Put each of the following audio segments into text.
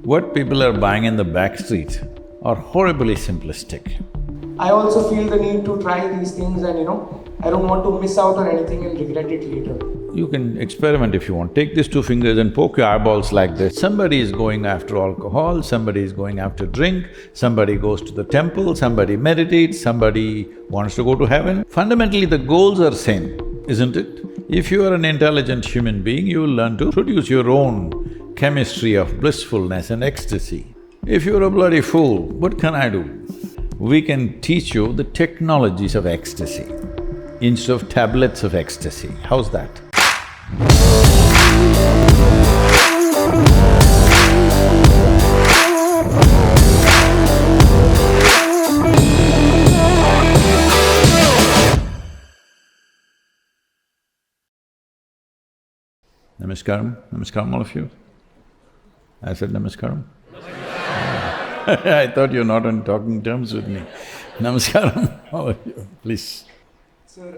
What people are buying in the back street are horribly simplistic. I also feel the need to try these things and I don't want to miss out on anything and regret it later. You can experiment if you want. Take these two fingers and poke your eyeballs like this. Somebody is going after alcohol, somebody is going after drink, somebody goes to the temple, somebody meditates, somebody wants to go to heaven. Fundamentally, the goals are same, isn't it? If you are an intelligent human being, you will learn to produce your own chemistry of blissfulness and ecstasy. If you're a bloody fool, what can I do? We can teach you the technologies of ecstasy instead of tablets of ecstasy. How's that? Namaskaram, namaskaram all of you. I said namaskaram. I thought you're not on talking terms with me. Namaskaram, how are you? Please. Sir,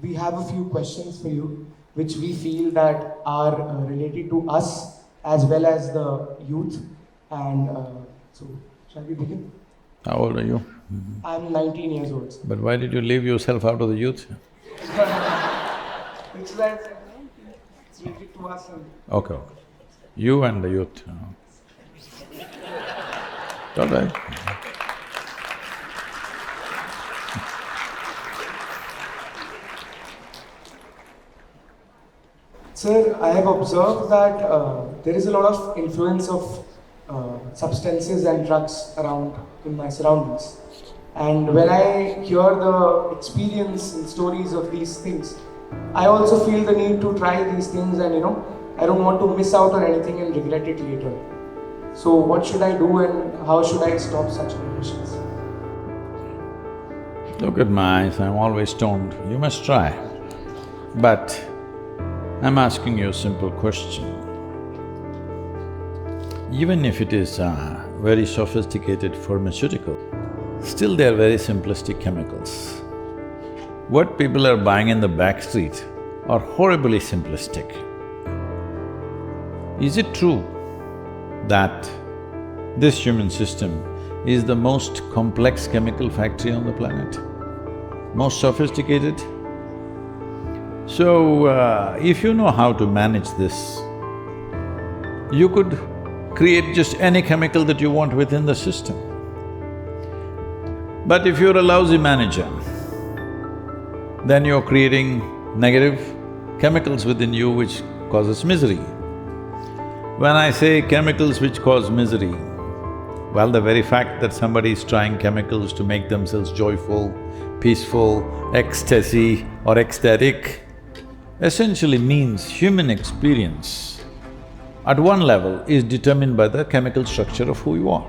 we have a few questions for you which we feel that are related to us as well as the youth, and so shall we begin? How old are you? I'm 19 years old, sir. But why did you leave yourself out of the youth? Which is that it's related to us and… Okay. You and the youth. All right. Sir, I have observed that there is a lot of influence of substances and drugs around in my surroundings. And when I hear the experience and stories of these things, I also feel the need to try these things and I don't want to miss out on anything and regret it later. So what should I do and how should I stop such conditions? Look at my eyes, I'm always stoned. You must try. But I'm asking you a simple question. Even if it is a very sophisticated pharmaceutical, still they are very simplistic chemicals. What people are buying in the back street are horribly simplistic. Is it true that this human system is the most complex chemical factory on the planet? Most sophisticated? So, if you know how to manage this, you could create just any chemical that you want within the system. But if you're a lousy manager, then you're creating negative chemicals within you which causes misery. When I say chemicals which cause misery, well, the very fact that somebody is trying chemicals to make themselves joyful, peaceful, ecstasy or ecstatic, essentially means human experience at one level is determined by the chemical structure of who you are.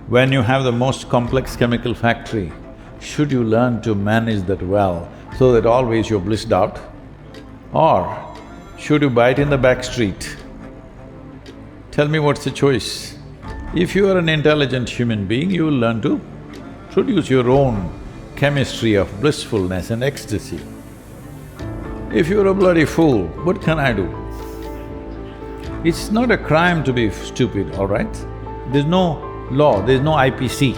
When you have the most complex chemical factory, should you learn to manage that well so that always you're blissed out? Or should you buy it in the back street? Tell me what's the choice? If you are an intelligent human being, you will learn to produce your own chemistry of blissfulness and ecstasy. If you're a bloody fool, what can I do? It's not a crime to be stupid, all right? There's no law, there's no IPC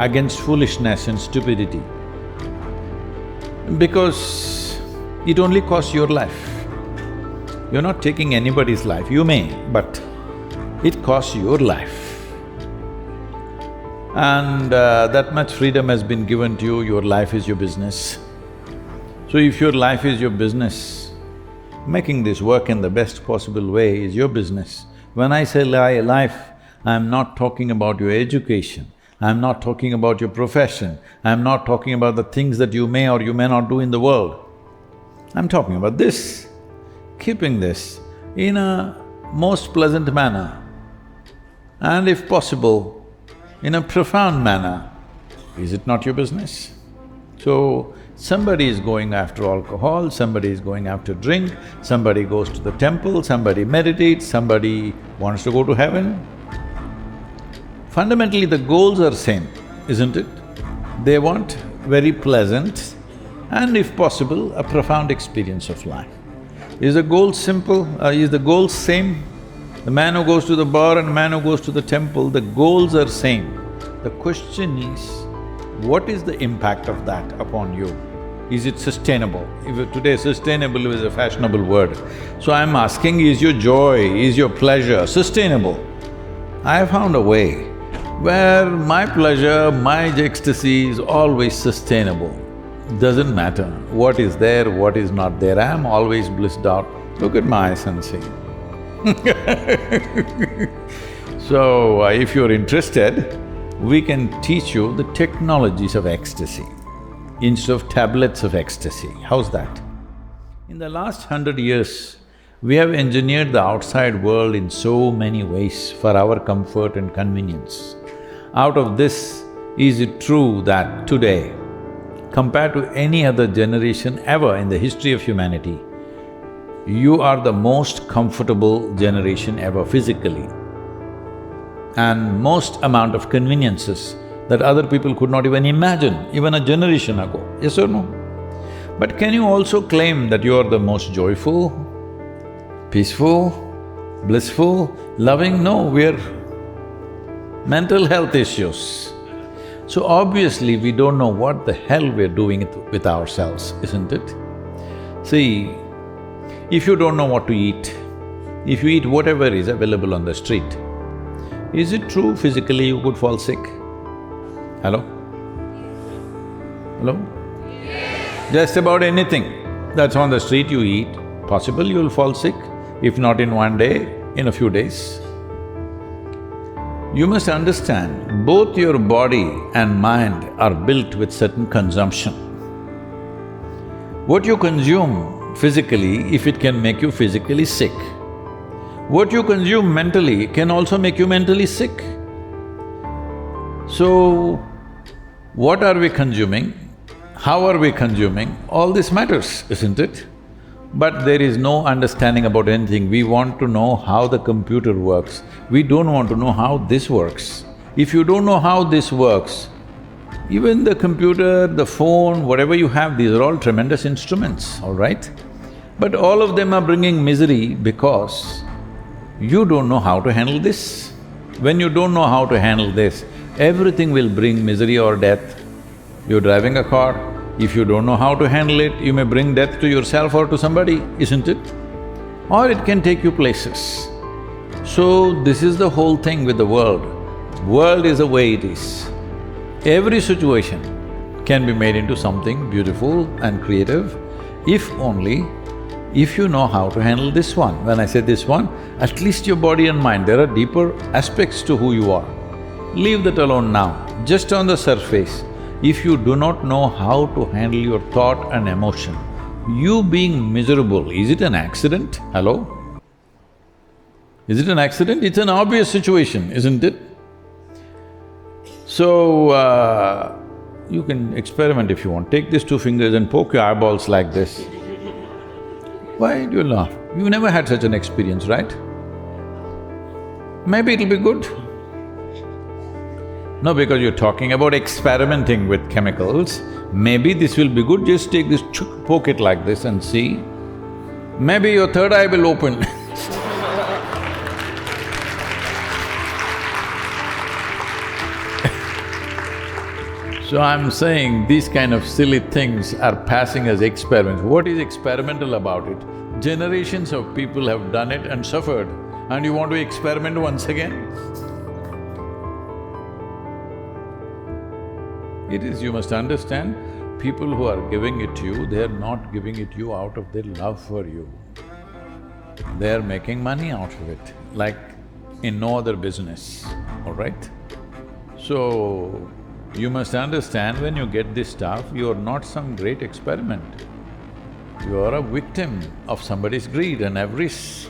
against foolishness and stupidity, because it only costs your life. You're not taking anybody's life, you may, but it costs your life. And that much freedom has been given to you, your life is your business. So if your life is your business, making this work in the best possible way is your business. When I say life, I'm not talking about your education, I'm not talking about your profession, I'm not talking about the things that you may or you may not do in the world. I'm talking about this. Keeping this in a most pleasant manner and if possible, in a profound manner, is it not your business? So, somebody is going after alcohol, somebody is going after drink, somebody goes to the temple, somebody meditates, somebody wants to go to heaven. Fundamentally, the goals are same, isn't it? They want very pleasant and if possible, a profound experience of life. Is the goal simple? Is the goal same? The man who goes to the bar and the man who goes to the temple, the goals are same. The question is, what is the impact of that upon you? Is it sustainable? Today sustainable is a fashionable word. So I'm asking, is your joy, is your pleasure sustainable? I have found a way where my pleasure, my ecstasy is always sustainable. Doesn't matter what is there, what is not there, I am always blissed out. Look at my eyes and see. So, if you're interested, we can teach you the technologies of ecstasy instead of tablets of ecstasy. How's that? In the last 100 years, we have engineered the outside world in so many ways for our comfort and convenience. Out of this, is it true that today, compared to any other generation ever in the history of humanity, you are the most comfortable generation ever physically, and most amount of conveniences that other people could not even imagine, even a generation ago, yes or no? But can you also claim that you are the most joyful, peaceful, blissful, loving? No, we're mental health issues. So obviously we don't know what the hell we're doing with ourselves, isn't it? See, if you don't know what to eat, if you eat whatever is available on the street, is it true physically you could fall sick? Hello? Hello? Yes. Just about anything that's on the street you eat, possible you'll fall sick, if not in one day, in a few days. You must understand, both your body and mind are built with certain consumption. What you consume physically, if it can make you physically sick, what you consume mentally can also make you mentally sick. So, what are we consuming? How are we consuming? All this matters, isn't it? But there is no understanding about anything. We want to know how the computer works. We don't want to know how this works. If you don't know how this works, even the computer, the phone, whatever you have, these are all tremendous instruments, all right? But all of them are bringing misery because you don't know how to handle this. When you don't know how to handle this, everything will bring misery or death. You're driving a car, if you don't know how to handle it, you may bring death to yourself or to somebody, isn't it? Or it can take you places. So, this is the whole thing with the world. World is the way it is. Every situation can be made into something beautiful and creative, if only if you know how to handle this one. When I say this one, at least your body and mind, there are deeper aspects to who you are. Leave that alone now. Just on the surface, if you do not know how to handle your thought and emotion, you being miserable, is it an accident? Hello? Is it an accident? It's an obvious situation, isn't it? So, you can experiment if you want. Take these two fingers and poke your eyeballs like this. Why do you laugh? You never had such an experience, right? Maybe it'll be good. No, because you're talking about experimenting with chemicals, maybe this will be good, just take this, poke it like this and see. Maybe your third eye will open So I'm saying these kind of silly things are passing as experiments. What is experimental about it? Generations of people have done it and suffered, and you want to experiment once again? It is, you must understand, people who are giving it to you, they're not giving it to you out of their love for you. They're making money out of it, like in no other business, all right? So, you must understand, when you get this stuff, you're not some great experiment. You are a victim of somebody's greed and avarice.